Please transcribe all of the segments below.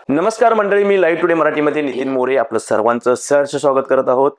नमस्कार मंडळी, मी live today मराठीमध्ये नितीन मोरे आपलं सर्वांचं सहर्ष स्वागत करत आहोत.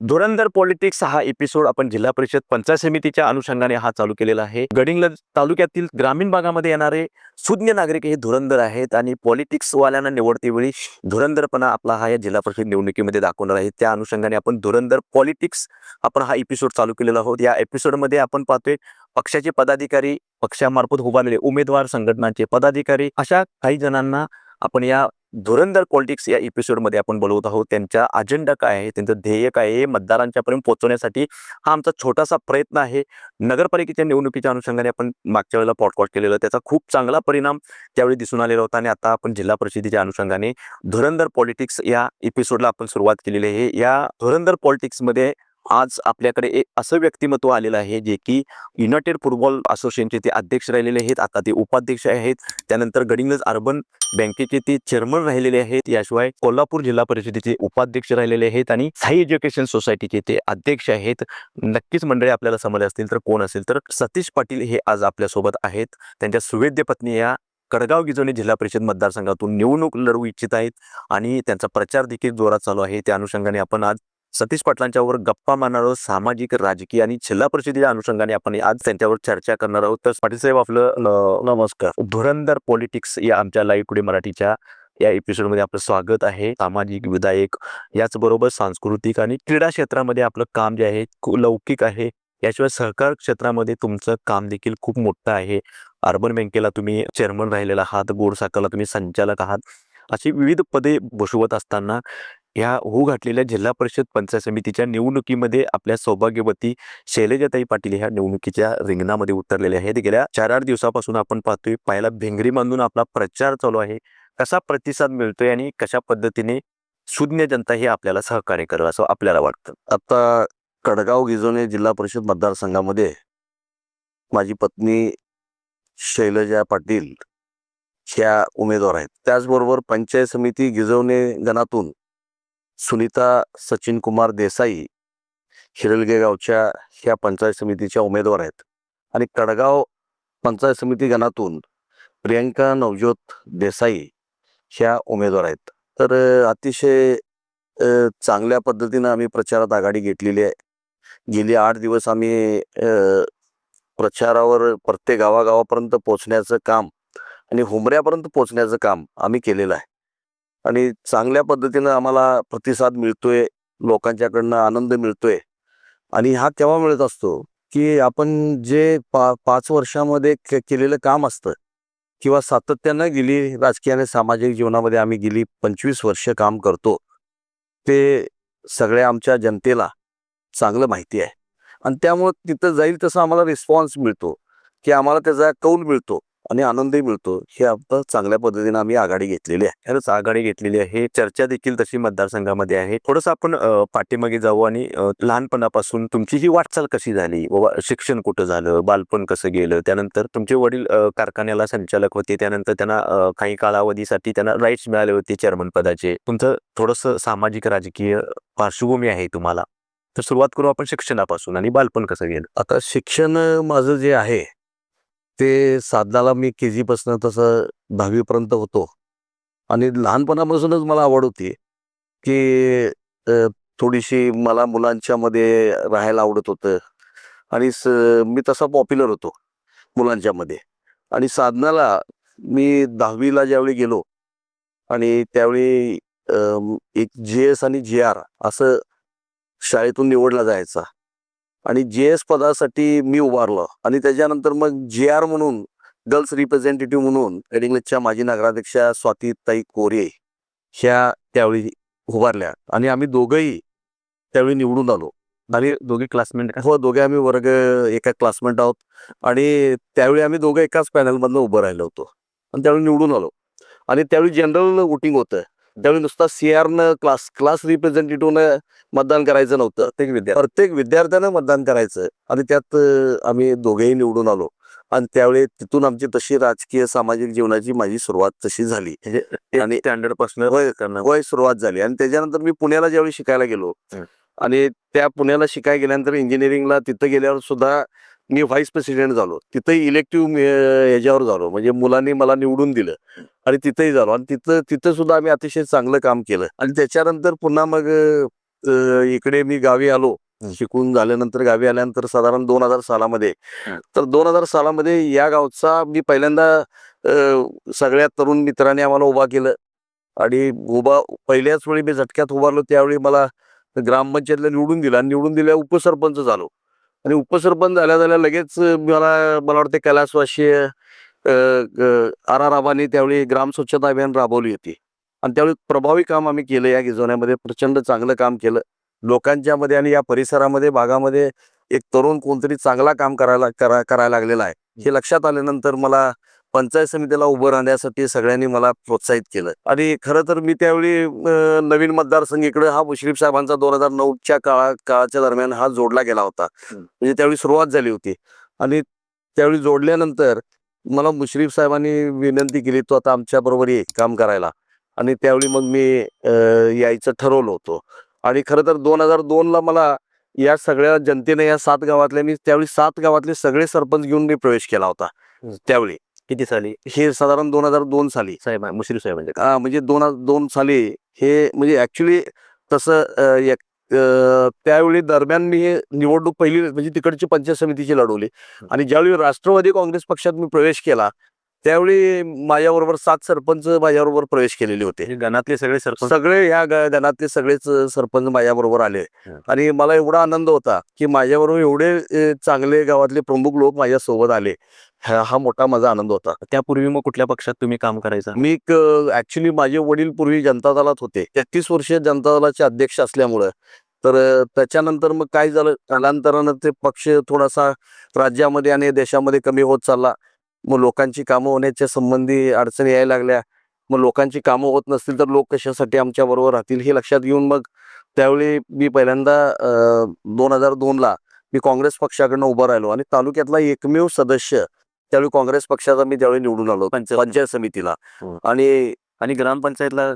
धुरंधर पॉलिटिक्स हा एपिसोड आपण जिल्हा परिषद पंचायत समितीच्या अनुषंगाने हा चालू केलेला आहे. गडिंग्लज तालुक्यातील ग्रामीण भागामध्ये येणारे सुज्ञ नागरिक हे धुरंधर आहेत आणि पॉलिटिक्स वाल्यांना निवडतेवेळी धुरंधरपणा आपला हा या जिल्हा परिषद निवडणुकीमध्ये दाखवणार आहे. त्या अनुषंगाने आपण धुरंधर पॉलिटिक्स आपण हा एपिसोड चालू केलेला आहोत. या एपिसोडमध्ये आपण पाहतोय पक्षाचे पदाधिकारी, पक्षामार्फत उभारलेले उमेदवार, संघटनाचे पदाधिकारी, अशा काही जणांना आपण या धुरंधर पॉलिटिक्स या एपिसोडमध्ये आपण बोलवत आहोत. त्यांचा अजेंडा काय आहे, त्यांचं ध्येय काय आहे, मतदारांच्यापर्यंत पोहोचवण्यासाठी हा आमचा छोटासा प्रयत्न आहे. नगरपालिकेच्या निवडणुकीच्या अनुषंगाने आपण मागच्या वेळेला पॉडकास्ट केलेलं, त्याचा खूप चांगला परिणाम त्यावेळी दिसून आलेला होता आणि आता आपण जिल्हा परिषदेच्या अनुषंगाने धुरंधर पॉलिटिक्स या एपिसोडला आपण सुरुवात केलेली आहे. या धुरंधर पॉलिटिक्समध्ये आज आपल्याकडे एक असं व्यक्तिमत्व आलेलं आहे जे की युनायटेड फुटबॉल असोसिएशनचे ते अध्यक्ष राहिलेले आहेत, आता ते उपाध्यक्ष आहेत. त्यानंतर गडिंग्लज अर्बन बँकेचे ते चेअरमन राहिलेले आहेत. याशिवाय कोल्हापूर जिल्हा परिषदेचे उपाध्यक्ष राहिलेले आहेत आणि साई एज्युकेशन सोसायटीचे ते अध्यक्ष आहेत. नक्कीच मंडळी आपल्याला समजले असतील तर कोण असेल तर सतीश पाटील हे आज आपल्यासोबत आहेत. त्यांच्या सुवेद्य पत्नी या कडगाव गिजोनी जिल्हा परिषद मतदारसंघातून निवडणूक लढवू इच्छित आहेत आणि त्यांचा प्रचार देखील जोरात चालू आहे. त्या अनुषंगाने आपण आज सतीश पाटलांच्यावर गप्पा मारणार आहोत. सामाजिक, राजकीय आणि जिल्हा परिषदेच्या अनुषंगाने आपण आज त्यांच्यावर चर्चा करणार आहोत. तर पाटील साहेब आपलं नमस्कार. धुरंधर पॉलिटिक्स या आमच्या लाईव्ह टुडे मराठीच्या या एपिसोडमध्ये आपलं स्वागत आहे. सामाजिक, विधायक याचबरोबर सांस्कृतिक आणि क्रीडा क्षेत्रामध्ये आपलं काम जे आहे लौकिक आहे. याशिवाय सहकार क्षेत्रामध्ये तुमचं काम देखील खूप मोठं आहे. अर्बन बँकेला तुम्ही चेअरमन राहिलेला आहात, गोड साखरला तुम्ही संचालक आहात. अशी विविध पदे भूषवत असताना ह्या होऊ घातलेल्या जिल्हा परिषद पंचायत समितीच्या निवडणुकीमध्ये आपल्या सौभाग्यवती शैलजाताई पाटील ह्या निवडणुकीच्या रिंगणामध्ये उतरलेल्या आहेत. गेल्या 4-8 दिवसापासून आपण पाहतोय पायाला भिंगरी बांधून आपला प्रचार चालू आहे. कसा प्रतिसाद मिळतोय आणि कशा पद्धतीने शून्य जनता हे आपल्याला सहकार्य करावं असं आपल्याला वाटतं? आता कडगाव गिजोने जिल्हा परिषद मतदारसंघामध्ये माझी पत्नी शैलजा पाटील ह्या उमेदवार आहेत. त्याचबरोबर पंचायत समिती गिजवणे गणातून सुनीता सचिन कुमार देसाई शिरलगे गावच्या ह्या पंचायत समितीच्या उमेदवार आहेत आणि कडगाव पंचायत समिती गणातून प्रियंका नवज्योत देसाई ह्या उमेदवार आहेत. तर अतिशय चांगल्या पद्धतीनं आम्ही प्रचारात आघाडी घेतलेली आहे. गेली 8 दिवस आम्ही प्रचारावर प्रत्येक गावागावापर्यंत पोहोचण्याचं काम आणि हुंबऱ्यापर्यंत पोहोचण्याचं काम आम्ही केलेलं आहे आणि चांगल्या पद्धतीनं आम्हाला प्रतिसाद मिळतोय, लोकांच्याकडनं आनंद मिळतोय. आणि हा केव्हा मिळत असतो की आपण जे 5 वर्षामध्ये केलेलं काम असतं किंवा सातत्यानं गेली राजकीय आणि सामाजिक जीवनामध्ये आम्ही गेली 25 वर्ष काम करतो, ते सगळ्या आमच्या जनतेला चांगलं माहिती आहे आणि त्यामुळं तिथं जाईल तसं आम्हाला रिस्पॉन्स मिळतो की आम्हाला त्याचा कौल मिळतो आणि आनंदही मिळतो. हे आता चांगल्या पद्धतीने आम्ही आघाडी घेतलेली आहे. खरंच आघाडी घेतलेली आहे. चर्चा देखील तशी मतदारसंघामध्ये आहे. थोडंसं आपण पाठीमागे जाऊ आणि लहानपणापासून तुमची ही वाटचाल कशी झाली, बाबा शिक्षण कुठं झालं, बालपण कसं गेलं, त्यानंतर तुमचे वडील कारखान्याला संचालक होते, त्यानंतर त्यांना काही कालावधीसाठी त्यांना राईट्स मिळाले होते चेअरमन पदाचे. तुमचं थोडंसं सामाजिक राजकीय पार्श्वभूमी आहे तुम्हाला. तर सुरुवात करू आपण शिक्षणापासून आणि बालपण कसं गेलं. आता शिक्षण माझं जे आहे ते साधनाला मी KG पासून तसं 10वी पर्यंत होतो आणि लहानपणापासूनच मला आवड होती की थोडीशी मला मुलांच्या मध्ये राहायला आवडत होतं आणि मी तसा पॉप्युलर होतो मुलांच्या मध्ये. आणि साधनाला मी 10वीला ज्यावेळी गेलो आणि त्यावेळी एक JS आणि JR असं शाळेतून निवडला जायचा आणि JS पदासाठी मी उभारलो आणि त्याच्यानंतर मग JR म्हणून गर्ल्स रिप्रेझेंटेटिव्ह म्हणून गडिंग्लजच्या माजी नगराध्यक्षा स्वातीताई कोरे ह्या त्यावेळी उभारल्या आणि आम्ही दोघंही त्यावेळी निवडून आलो. आणि दोघे क्लासमेट? हो, दोघे आम्ही वर्ग एका क्लासमेट आहोत आणि त्यावेळी आम्ही दोघं एकाच पॅनलमधनं उभं राहिलो होतो आणि त्यावेळी निवडून आलो. आणि त्यावेळी जनरल वोटिंग होतं. त्यावेळी नुसता CRनं क्लास रिप्रेझेंटेटिव्हनं मतदान करायचं नव्हतं, प्रत्येक विद्यार्थ्यानं मतदान करायचं आणि त्यात आम्ही दोघेही निवडून आलो आणि त्यावेळी तिथून आमची तशी राजकीय सामाजिक जीवनाची माझी सुरुवात तशी झाली आणि स्टँडर्ड पासून होय सुरुवात झाली. आणि त्याच्यानंतर मी पुण्याला ज्यावेळी शिकायला गेलो आणि त्या पुण्याला शिकायला गेल्यानंतर इंजिनिअरिंगला तिथं गेल्यावर सुद्धा मी व्हाईस प्रेसिडेंट झालो. तिथंही इलेक्टिव्ह ह्याच्यावर झालो, म्हणजे मुलांनी मला निवडून दिलं आणि तिथंही झालो आणि तिथं तिथं सुद्धा आम्ही अतिशय चांगलं काम केलं. आणि त्याच्यानंतर पुन्हा मग इकडे मी गावी आलो. शिकून झाल्यानंतर गावी आल्यानंतर साधारण 2000 सालामध्ये, तर 2000 सालामध्ये या गावचा मी पहिल्यांदा सगळ्या तरुण मित्रांनी आम्हाला उभा केलं आणि पहिल्याच वेळी मी झटक्यात उभारलो. त्यावेळी मला ग्रामपंचायतला निवडून दिलं आणि निवडून दिल्या उपसरपंच झालो. आणि उपसरपंच झाल्या लगेच मला मला वाटते कैलासवासी आर आबांनी त्यावेळी ग्राम स्वच्छता अभियान राबवली होती आणि त्यावेळी प्रभावी काम आम्ही केलं. या गिजवण्यामध्ये प्रचंड चांगलं काम केलं लोकांच्या मध्ये आणि या परिसरामध्ये भागामध्ये एक तरुण कोणतरी चांगला काम करायला लागलेला आहे हे लक्षात आल्यानंतर मला पंचायत समितीला उभं राहण्यासाठी सगळ्यांनी मला प्रोत्साहित केलं. आणि खरं तर मी त्यावेळी नवीन मतदारसंघ इकडे हा मुश्रीफ साहेबांचा 2009च्या काळाच्या दरम्यान हा जोडला गेला होता. म्हणजे त्यावेळी सुरुवात झाली होती आणि त्यावेळी जोडल्यानंतर मला मुश्रीफ साहेबांनी विनंती केली, तो आता आमच्या बरोबर ये काम करायला. आणि त्यावेळी मग मी यायचं ठरवलं होतं. आणि खरं तर 2002ला मला या सगळ्या जनतेने या 7 गावातल्या, मी त्यावेळी 7 गावातले सगळे सरपंच घेऊन मी प्रवेश केला होता. त्यावेळी किती साली हे साधारण 2002 साली साहेब मुश्रीफ साहेबांचे म्हणजे 2002 साली हे म्हणजे ऍक्च्युली तसं त्यावेळी दरम्यान मी हे निवडणूक पहिली म्हणजे तिकडची पंचायत समितीची लढवली. आणि ज्यावेळी राष्ट्रवादी काँग्रेस पक्षात मी प्रवेश केला त्यावेळी माझ्याबरोबर 7 सरपंच माझ्याबरोबर प्रवेश केलेले होते. गणातले सगळे सरपंच सगळे ह्या गणातले सगळेच सरपंच माझ्याबरोबर आले. आणि मला एवढा आनंद होता की माझ्याबरोबर एवढे चांगले गावातले प्रमुख लोक माझ्यासोबत आले. हा मोठा माझा आनंद होता. त्यापूर्वी मग कुठल्या पक्षात तुम्ही काम करायचं? मी ऍक्च्युली माझे वडील पूर्वी जनता दलात होते. 33 वर्ष जनता दलाचे अध्यक्ष असल्यामुळं तर त्याच्यानंतर मग काय झालं, कालांतरानं ते पक्ष थोडासा राज्यामध्ये आणि देशामध्ये कमी होत चालला. मग लोकांची कामं होण्याच्या संबंधी अडचणी यायला लागल्या. मग लोकांची कामं होत नसतील तर लोक कशासाठी आमच्या बरोबर राहतील हे लक्षात घेऊन मग त्यावेळी मी पहिल्यांदा 2002ला मी काँग्रेस पक्षाकडनं उभं राहिलो आणि तालुक्यातला एकमेव सदस्य त्यावेळी काँग्रेस पक्षाचा मी त्यावेळी निवडून आलो पंचायत समितीला. आणि आणि ग्रामपंचायतला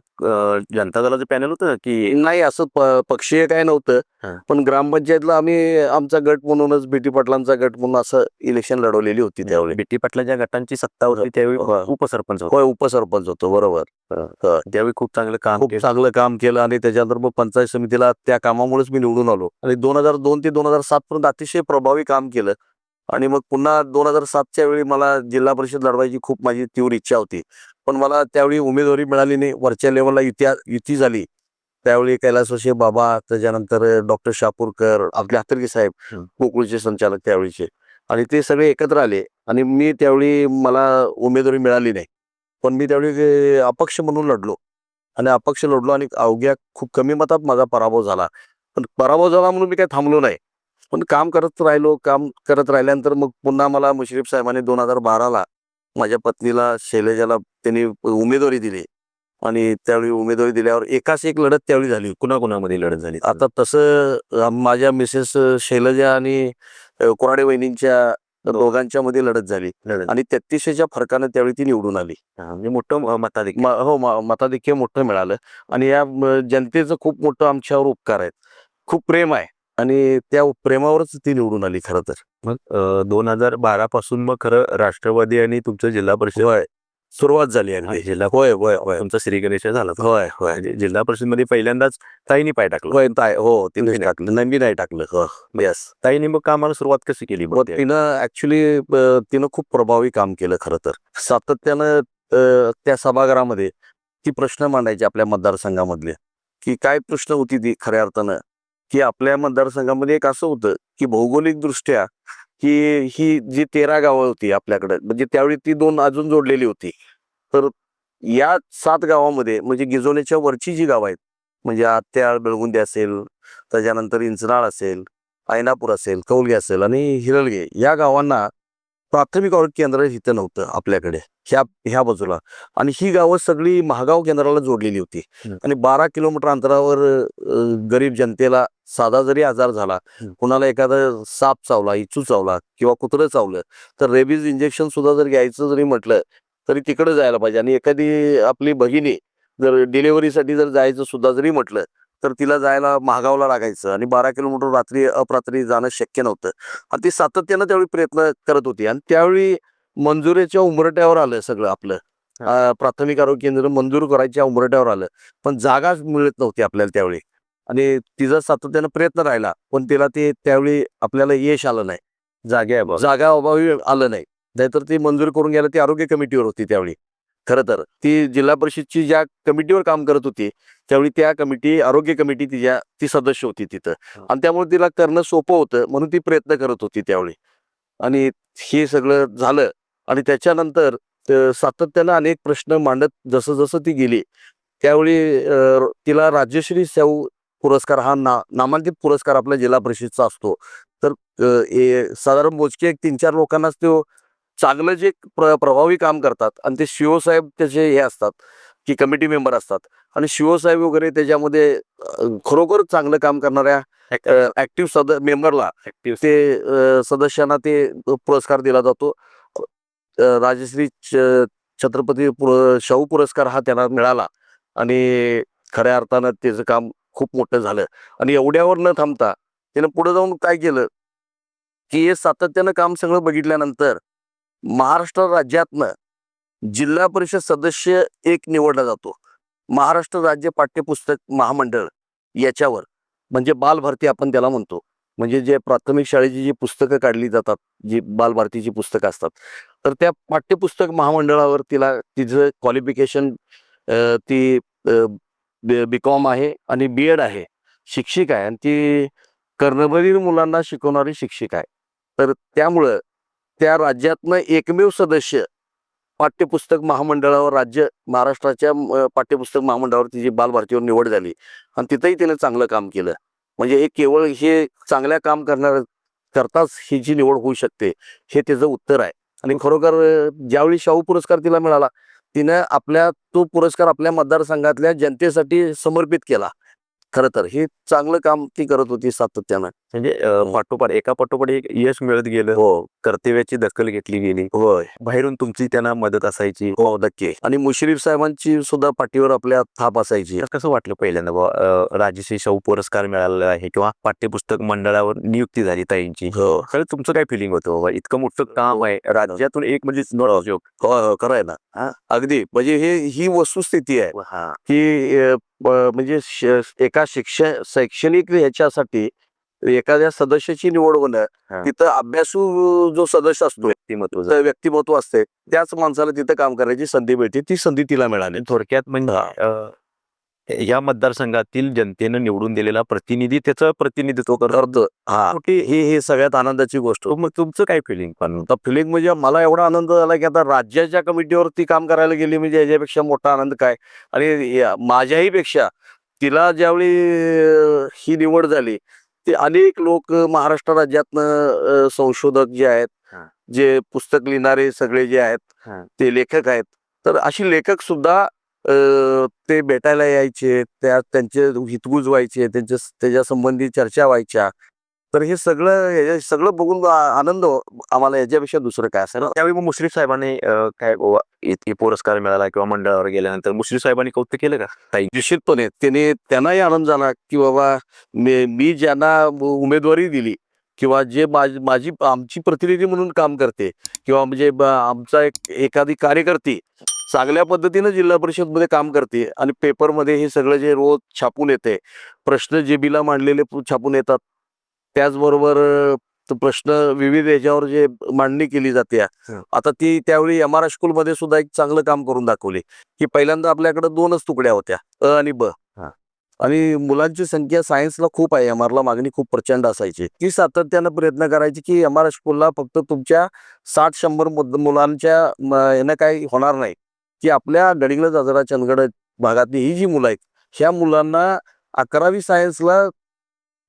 जनता दलाचं पॅनल होतं की नाही असं पक्षीय काय नव्हतं. पण ग्रामपंचायतला आम्ही आमचा गट म्हणूनच बीटी पाटलांचा गट म्हणून असं इलेक्शन लढवलेली होती त्यावेळी. बिट्टी पाटलाच्या गटांची सत्ता होती त्यावेळी उपसरपंच होता. होय उपसरपंच होतो बरोबर. त्यावेळी खूप चांगलं काम खूप चांगलं काम केलं आणि त्याच्यानंतर मग पंचायत समितीला त्या कामामुळेच मी निवडून आलो. आणि 2002 ते 2007 पर्यंत अतिशय प्रभावी काम केलं. आणि मग पुन्हा 2007च्या वेळी मला जिल्हा परिषद लढवायची खूप माझी तीव्र इच्छा होती. पण मला त्यावेळी उमेदवारी मिळाली नाही. वरच्या लेवलला युती झाली. त्यावेळी कैलासवासी बाबा, त्याच्यानंतर डॉक्टर शापूरकर, आपले हातर्गी साहेब गोकुळचे संचालक त्यावेळीचे, आणि ते सगळे एकत्र आले आणि मी त्यावेळी मला उमेदवारी मिळाली नाही. पण मी त्यावेळी अपक्ष म्हणून लढलो आणि अपक्ष लढलो आणि अवघ्या खूप कमी मतात माझा पराभव झाला. पण पराभव झाला म्हणून मी काही थांबलो नाही. पण काम करत राहिलो. काम करत राहिल्यानंतर मग पुन्हा मला मुश्रीफ साहेबांनी 2012ला माझ्या पत्नीला शैलजाला त्यांनी उमेदवारी दिली. आणि त्यावेळी उमेदवारी दिल्यावर एकाच एक लढत त्यावेळी झाली. कुणाकुणामध्ये लढत झाली? आता तसं माझ्या मिसेस शैलजा आणि कोराडे वहिनींच्या दोघांच्या मध्ये लढत झाली आणि 33च्या फरकानं त्यावेळी ती निवडून आली. म्हणजे मोठं मताधिक्य. हो मताधिक्य मोठं मिळालं. आणि या जनतेचं खूप मोठं आमच्यावर उपकार आहेत, खूप प्रेम आहे आणि त्या प्रेमावरच ती निवडून आली खरं तर. मग 2012 पासून मग खरं राष्ट्रवादी आणि तुमचं जिल्हा परिषद होय सुरुवात झाली अगदी. जिल्हा होय होय होय तुमचा श्री गणेश झाला. होय होय म्हणजे जिल्हा परिषद मध्ये पहिल्यांदाच ताईनी पाय टाकलं. होय हो तिने टाकलं, नंबी नाही टाकलं. हो यस. ताईनी मग कामाला सुरुवात कशी केली? मग तिनं ऍक्च्युली तिनं खूप प्रभावी काम केलं खरं तर. सातत्यानं त्या सभागृहामध्ये ती प्रश्न मांडायची आपल्या मतदारसंघामधले, की काय प्रश्न होती ती खऱ्या अर्थानं, की आपल्या मतदारसंघामध्ये एक असं होतं की भौगोलिक दृष्ट्या ही जी 13 गावं होती आपल्याकडे, म्हणजे त्यावेळी ती 2 अजून जोडलेली होती. तर या 7 गावामध्ये म्हणजे गिजोनीच्या वरची जी गावं आहेत म्हणजे आत्याळ, बेळगुंदी असेल, त्याच्यानंतर इंचनाळ असेल, ऐनापूर असेल, कौलगे असेल आणि हिरलगे, या गावांना प्राथमिक आरोग्य केंद्र इथं नव्हतं आपल्याकडे ह्या बाजूला. आणि ही गावं सगळी महागाव केंद्राला जोडलेली होती. आणि 12 किलोमीटर अंतरावर गरीब जनतेला साधा जरी आजार झाला, कुणाला एखादा साप चावला, इचू चावला किंवा कुत्रं चावलं, तर रेबीज इंजेक्शन सुद्धा जर घ्यायचं जरी म्हटलं तरी तिकडे जायला पाहिजे. आणि एखादी आपली भगिनी जर डिलिव्हरीसाठी जर जायचं सुद्धा जरी म्हटलं तर तिला जायला महागावला लागायचं आणि 12 किलोमीटर रात्री अपरात्री जाणं शक्य नव्हतं. आणि ती सातत्यानं त्यावेळी प्रयत्न करत होती आणि त्यावेळी मंजुरीच्या उंबरठ्यावर आलं सगळं आपलं. प्राथमिक आरोग्य केंद्र मंजूर करायच्या उंबरठ्यावर आलं. पण जागाच मिळत नव्हती आपल्याला त्यावेळी आणि तिचा सातत्यानं प्रयत्न राहिला. पण तिला ते त्यावेळी आपल्याला यश आलं नाही. जागा अभावी आलं नाही. नाहीतर ती मंजूर करून घ्यायला ती आरोग्य कमिटीवर होती त्यावेळी. खरं तर ती जिल्हा परिषदची ज्या कमिटीवर काम करत होती त्यावेळी त्या आरोग्य कमिटी ती सदस्य होती तिथं. आणि त्यामुळे तिला करणं सोपं होतं म्हणून ती प्रयत्न करत होती त्यावेळी. आणि हे सगळं झालं आणि त्याच्यानंतर सातत्यानं अनेक प्रश्न मांडत जसं जसं ती गेली त्यावेळी तिला राजश्री शाहू पुरस्कार हा नामांकित पुरस्कार आपल्या जिल्हा परिषदचा असतो. तर साधारण मोजके 3-4 लोकांनाच तो चांगलं जे प्रभावी काम करतात आणि ते सीओ साहेब त्याचे हे असतात की कमिटी मेंबर असतात आणि सीओ साहेब वगैरे त्याच्यामध्ये खरोखर चांगलं काम करणाऱ्या ऍक्टिव्ह मेंबरला ते सदस्यांना ते पुरस्कार दिला जातो. राजश्री छत्रपती शाहू पुरस्कार हा त्यांना मिळाला आणि खऱ्या अर्थानं त्याचं काम खूप मोठं झालं. आणि एवढ्यावर न थांबता त्यानं पुढे जाऊन काय केलं की हे सातत्यानं काम सगळं बघितल्यानंतर महाराष्ट्र राज्यातनं जिल्हा परिषद सदस्य एक निवडला जातो. महाराष्ट्र राज्य पाठ्यपुस्तक महामंडळ याच्यावर म्हणजे बालभारती आपण त्याला म्हणतो. म्हणजे जे प्राथमिक शाळेची जी पुस्तकं काढली जातात, जी बालभारतीची पुस्तकं असतात, तर त्या पाठ्यपुस्तक महामंडळावर तिचं क्वालिफिकेशन ती BCom आहे आणि BEd आहे, शिक्षिका आहे आणि ती कर्णबधिर मुलांना शिकवणारी शिक्षिका आहे. तर त्यामुळं त्या राज्यातनं एकमेव सदस्य पाठ्यपुस्तक महामंडळावर महाराष्ट्राच्या पाठ्यपुस्तक महामंडळावर तिची बालभारतीवर निवड झाली आणि तिथंही तिने चांगलं काम केलं. म्हणजे हे केवळ हे चांगल्या काम करताच ही जी निवड होऊ शकते हे त्याचं उत्तर आहे. आणि खरोखर ज्यावेळी शाहू पुरस्कार तिला मिळाला तिनं तो पुरस्कार आपल्या मतदारसंघातल्या जनतेसाठी समर्पित केला. खरं तर हे चांगलं काम ती करत होती सातत्यानं. म्हणजे पाठोपाठ एका पाठोपाठ एक यश मिळत गेलं. हो, कर्तव्याची दखल घेतली गेली. होय, बाहेरून तुमची त्यांना मदत असायची. हो, नक्की. आणि मुश्रीफ साहेबांची सुद्धा पाठीवर आपल्या थाप असायची. तर कसं वाटलं पहिल्यांदा राजश्री शाहू पुरस्कार मिळालेला आहे किंवा पाठ्यपुस्तक मंडळावर नियुक्ती झाली ताईंची? हो, खरं तुमचं काय फिलिंग होतं बाबा? इतकं मोठं काम आहे राज्यातून एक म्हणजे जोक. हो, खरं आहे ना. अगदी म्हणजे ही वस्तुस्थिती आहे हा की म्हणजे एका शैक्षणिक ह्याच्यासाठी एखाद्या सदस्याची निवड होणं तिथं अभ्यासू जो सदस्य असतो व्यक्तिमत्व असते त्याच माणसाला तिथं काम करायची संधी मिळते. ती संधी तिला मिळाली. थोडक्यात म्हणजे या मतदारसंघातील जनतेनं निवडून दिलेला प्रतिनिधी त्याचं प्रतिनिधित्व करतो. हे सगळ्यात आनंदाची गोष्ट. मग तुमचं काय फिलिंग? पण फिलिंग म्हणजे मला एवढा आनंद झाला की आता राज्याच्या कमिटीवरती काम करायला गेली म्हणजे याच्यापेक्षा मोठा आनंद काय. आणि माझ्याही पेक्षा तिला ज्यावेळी ही निवड झाली ते अनेक लोक महाराष्ट्र राज्यातनं संशोधक जे आहेत, जे पुस्तक लिहिणारे सगळे जे आहेत ते लेखक आहेत, तर अशी लेखक सुद्धा ते भेटायला यायचे, त्यांचे हितगुज व्हायचे, त्याच्या संबंधी चर्चा व्हायच्या. तर हे सगळं बघून आनंद आम्हाला याच्यापेक्षा दुसरं काय असेल. त्यावेळी मग मुश्रीफ साहेबांनी काय इतके पुरस्कार मिळाला किंवा मंडळावर गेल्यानंतर मुश्रीफ साहेबांनी कौतुक केलं का ताई? निश्चितपणे त्यांनाही आनंद झाला की बाबा मी ज्यांना उमेदवारी दिली किंवा जे आमची प्रतिनिधी म्हणून काम करते किंवा म्हणजे आमचा एखादी कार्यकर्ती चांगल्या पद्धतीनं जिल्हा परिषदमध्ये काम करते आणि पेपरमध्ये हे सगळं जे रोज छापून येते, प्रश्न JBला मांडलेले छापून येतात, त्याचबरोबर प्रश्न विविध याच्यावर जे मांडणी केली जाते. आता ती त्यावेळी MR स्कूलमध्ये सुद्धा एक चांगलं काम करून दाखवले की पहिल्यांदा आपल्याकडे 2च तुकड्या होत्या, अ आणि ब. आणि मुलांची संख्या सायन्सला खूप आहे, MRला मागणी खूप प्रचंड असायची. ती सातत्यानं प्रयत्न करायची की MR स्कूलला फक्त तुमच्या 60-100 मुलांच्या यानं काही होणार नाही की आपल्या गडिंग्लज आजरा चंदगड भागातली ही जी मुलं आहेत ह्या मुलांना 11वी सायन्सला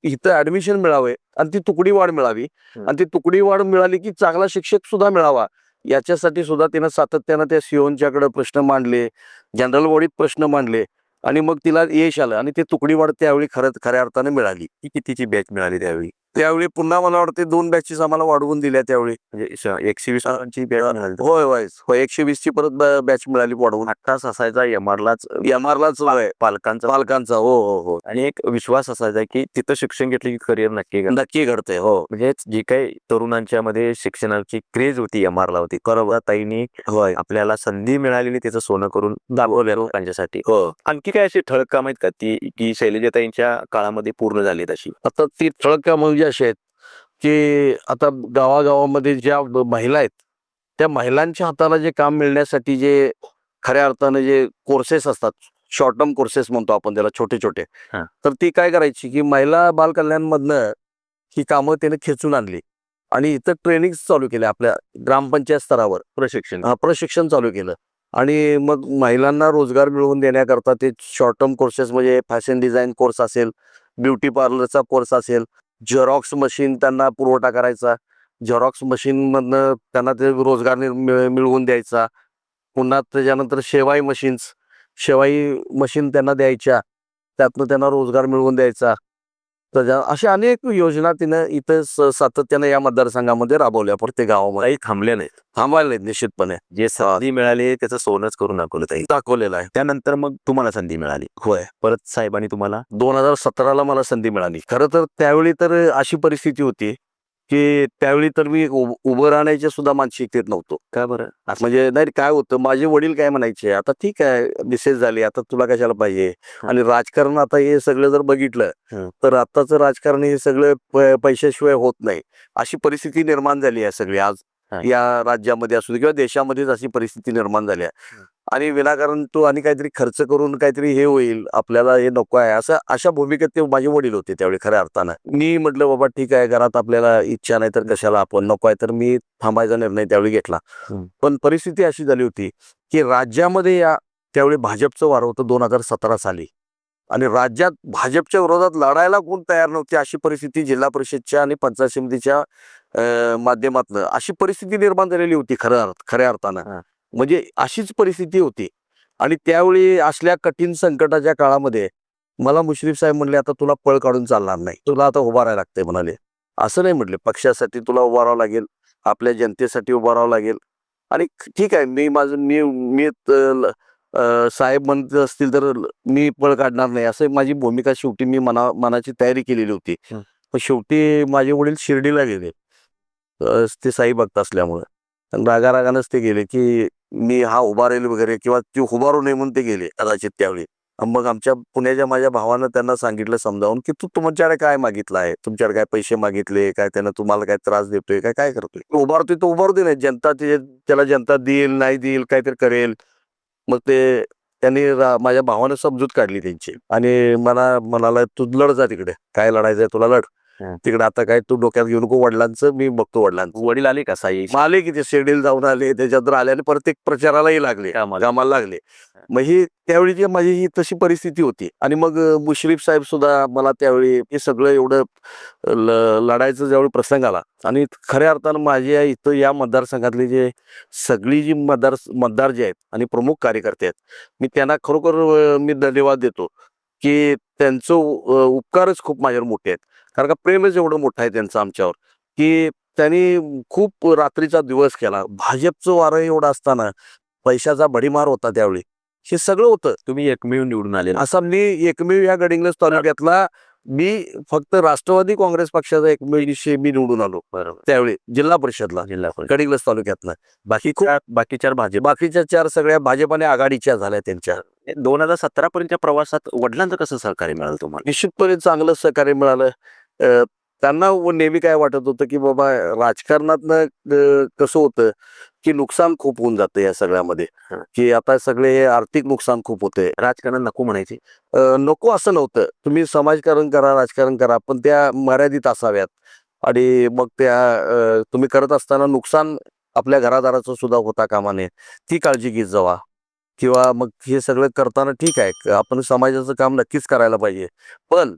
इथं ऍडमिशन मिळावे आणि ती तुकडी वाढ मिळावी आणि ती तुकडी वाढ मिळाली की चांगला शिक्षक सुद्धा मिळावा याच्यासाठी सुद्धा तिनं सातत्यानं त्या सीओंच्याकडे प्रश्न मांडले, जनरल बॉडीत प्रश्न मांडले आणि मग तिला यश आलं आणि ते तुकडी वाढ त्यावेळी खऱ्या अर्थाने मिळाली. कितीची बॅच मिळाली त्यावेळी? त्यावेळी पुन्हा मला वाटते 2 बॅचेस आम्हाला वाढवून दिल्या त्यावेळी. म्हणजे 120 ची बॅच मिळाली. होय होय होय 120 ची परत बॅच मिळाली वाढवून. हट्टाच असायचा एमआरलाच एमआरलाच पालकांचा पालकांचा. हो हो हो आणि एक विश्वास असायचा की तिथं शिक्षण घेतलं की करिअर नक्की घडतं. नक्की घडते. हो म्हणजे जी काही तरुणांच्या मध्ये शिक्षणाची क्रेज होती एमआरला होती, बरोबर ताईंनी होय आपल्याला संधी मिळालेली त्याचं सोनं करून दाखवलं लोकांच्यासाठी. हो. आणखी काय अशी ठळक काम आहेत का ती की शैलजाताईंच्या काळामध्ये पूर्ण झाली तशी? आता ती ठळक कामं म्हणजे अशी आहेत की आता गावागावामध्ये ज्या महिला आहेत त्या महिलांच्या हाताला जे काम मिळण्यासाठी जे खऱ्या अर्थानं जे कोर्सेस असतात, शॉर्ट टर्म कोर्सेस म्हणतो आपण त्याला, छोटे छोटे. हा. तर ती काय करायची की महिला बाल कल्याणमधनं ही कामं त्याने खेचून आणली आणि इथं ट्रेनिंग चालू केले आपल्या ग्रामपंचायत स्तरावर. प्रशिक्षण प्रशिक्षण चालू केलं आणि मग महिलांना रोजगार मिळवून देण्याकरता ते शॉर्ट टर्म कोर्सेस म्हणजे फॅशन डिझाईन कोर्स असेल, ब्युटी पार्लरचा कोर्स असेल, झेरॉक्स मशीन त्यांना पुरवठा करायचा, झेरॉक्स मशीनमधनं त्यांना ते रोजगार मिळवून द्यायचा. पुन्हा त्याच्यानंतर शेवाई मशीन त्यांना द्यायच्या, त्यातनं त्यांना रोजगार मिळवून द्यायचा. त्याच्या अशा अनेक योजना तिनं इथं सातत्यानं या मतदारसंघामध्ये राबवल्या प्रत्येक गावामध्ये. ताई थांबल्या नाहीत. थांबायला नाहीत निश्चितपणे. जे संधी मिळाली त्याचं सोनच करून दाखवलं ताई. दाखवलेलं आहे. त्यानंतर मग तुम्हाला संधी मिळाली. होय. परत साहेबांनी तुम्हाला 2017ला मला संधी मिळाली. खरं तर त्यावेळी तर अशी परिस्थिती होती की त्यावेळी तर मी उभं राहण्याच्या सुद्धा मानसिकतेत नव्हतो. का बरं? म्हणजे नाही काय होतं, माझे वडील काय म्हणायचे, आता ठीक आहे मिसेस झाली, आता तुला कशाला पाहिजे. आणि राजकारण आता हे सगळं जर बघितलं तर आताचं राजकारण हे सगळं पैशाशिवाय होत नाही, अशी परिस्थिती निर्माण झाली आहे सगळी आज या राज्यामध्ये असू दे किंवा देशामध्येच अशी परिस्थिती निर्माण झाली आहे. आणि विनाकारण तो आणि काहीतरी खर्च करून काहीतरी हे होईल, आपल्याला हे नको आहे, असं अशा भूमिकेत ते माझे वडील होते त्यावेळी खऱ्या अर्थानं. मी म्हटलं बाबा ठीक आहे, घरात आपल्याला इच्छा नाही तर कशाला, आपण नको आहे, तर मी थांबायचा निर्णय त्यावेळी घेतला. पण परिस्थिती अशी झाली होती की राज्यामध्ये त्यावेळी भाजपचं वारं होतं 2017 साली आणि राज्यात भाजपच्या विरोधात लढायला कोण तयार नव्हते, अशी परिस्थिती जिल्हा परिषदच्या आणि पंचायत समितीच्या माध्यमातून अशी परिस्थिती निर्माण झालेली होती खऱ्या अर्थानं. म्हणजे अशीच परिस्थिती होती आणि त्यावेळी असल्या कठीण संकटाच्या काळामध्ये मला मुश्रीफ साहेब म्हणले, आता तुला पळ काढून चालणार नाही, तुला आता उभा राहायला लागतंय म्हणाले. असं नाही म्हटले, पक्षासाठी तुला उभा राहावं लागेल, आपल्या जनतेसाठी उभा राहावं लागेल. आणि ठीक आहे, मी साहेब म्हणत असतील तर मी पळ काढणार नाही, असं माझी भूमिका शेवटी मी मनाची तयारी केलेली होती. पण शेवटी माझे वडील शिर्डीला गेले ते साई भक्त असल्यामुळे. रागारागानंच ते गेले की मी उभा राहील वगैरे, किंवा ते उभारू नये म्हणून ते गेले कदाचित त्यावेळी. मग आमच्या पुण्याच्या माझ्या भावानं त्यांना सांगितलं समजावून की तू तुमच्याकडे काय मागितलं आहे, तुमच्याकडे काय पैसे मागितले काय, त्यानं तुम्हाला काय त्रास देतोय काय करतोय, उभारतोय तो उभारू दे नाही, जनता त्याला जनता देईल नाही देईल काहीतरी करेल. मग ते त्यांनी माझ्या भावानं समजूत काढली त्यांची आणि मला म्हणाला, तू लढ जा तिकडे, काय लढायचंय तुला लढ तिकडे, आता काय तू डोक्यात घेऊ नको, वडिलांचं मी बघतो. वडिलांचं वडील आले का साई? आले की ते शिर्डीला जाऊन आले, त्याच्यात आले आणि प्रत्येक प्रचारालाही लागले, कामाला लागले. मग ही त्यावेळी माझी ही तशी परिस्थिती होती. आणि मग मुश्रीफ साहेब सुद्धा मला त्यावेळी हे सगळं एवढं लढायचं ज्यावेळी प्रसंग आला आणि खऱ्या अर्थानं माझ्या इथं या मतदारसंघातले जे सगळी जी मतदार जे आहेत आणि प्रमुख कार्यकर्ते आहेत, मी त्यांना खरोखर मी धन्यवाद देतो की त्यांचं उपकारच खूप माझ्यावर मोठे आहेत. कारण का प्रेमच एवढं मोठं आहे त्यांचं आमच्यावर की त्यांनी खूप रात्रीचा दिवस केला. भाजपचं वारं एवढं असताना पैशाचा भडीमार होता त्यावेळी, हे सगळं होतं. तुम्ही एकमेव निवडून आले. असा मी एकमेव या गडिंग्लज तालुक्यातला, मी फक्त राष्ट्रवादी काँग्रेस पक्षाचा एकमेव मी निवडून आलो बरोबर त्यावेळी जिल्हा परिषदला गडिंग्लज तालुक्यातनं. बाकीच्या बाकीच्या 4 सगळ्या भाजपाने आघाडीच्या झाल्या त्यांच्या. 2017 पर्यंतच्या प्रवासात वडिलांचं कसं सहकार्य मिळालं तुम्हाला? निश्चितपणे चांगलं सहकार्य मिळालं. त्यांना नेहमी काय वाटत होतं की बाबा राजकारणातनं कसं होतं की नुकसान खूप होऊन जातं या सगळ्यामध्ये, की आता सगळे हे आर्थिक नुकसान खूप होते. राजकारण नको म्हणायचे? नको असं नव्हतं, तुम्ही समाजकारण करा, राजकारण करा, पण त्या मर्यादित असाव्यात. आणि मग त्या तुम्ही करत असताना नुकसान आपल्या घरादाराचं सुद्धा होता कामा नये, ती काळजी घेत जावा. किंवा मग हे सगळं करताना ठीक आहे, आपण समाजाचं काम नक्कीच करायला पाहिजे, पण